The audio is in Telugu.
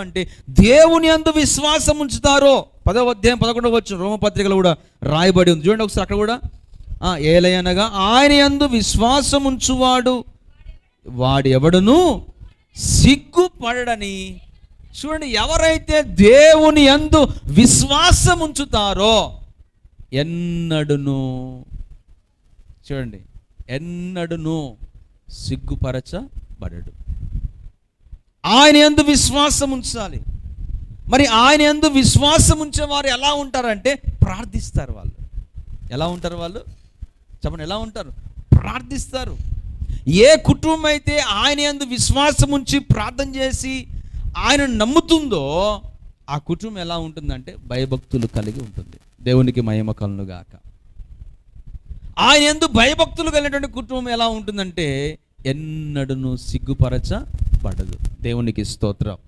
అంటే దేవుని యందు విశ్వాసం ఉంచుతారో 10వ అధ్యాయం 11వ వచనం రోమపత్రికలో కూడా రాయబడి ఉంది. చూడండి ఒకసారి అక్కడ కూడా ఏలయనగా ఆయన యందు విశ్వాసం ఉంచువాడు వాడు ఎవడును సిగ్గుపడని. చూడండి, ఎవరైతే దేవుని యందు విశ్వాసం ఉంచుతారో ఎన్నడును సిగ్గుపరచబడడు. ఆయన యందు విశ్వాసం ఉంచాలి. మరి ఆయన యందు విశ్వాసం ఉంచేవారు ఎలా ఉంటారంటే ప్రార్థిస్తారు. వాళ్ళు ఎలా ఉంటారు? వాళ్ళు చెప్పండి, ఎలా ఉంటారు? ప్రార్థిస్తారు. ఏ కుటుంబం అయితే ఆయన యందు విశ్వాసం ఉంచి ప్రార్థన చేసి ఆయన నమ్ముతుందో ఆ కుటుంబం ఎలా ఉంటుందంటే భయభక్తులు కలిగి ఉంటుంది. దేవునికి మహిమ కలుగును గాక. ఆయన యందు భయభక్తులు కలిగినటువంటి కుటుంబం ఎలా ఉంటుందంటే ఎన్నడూను సిగ్గుపరచబడదు. దేవునికి స్తోత్రం.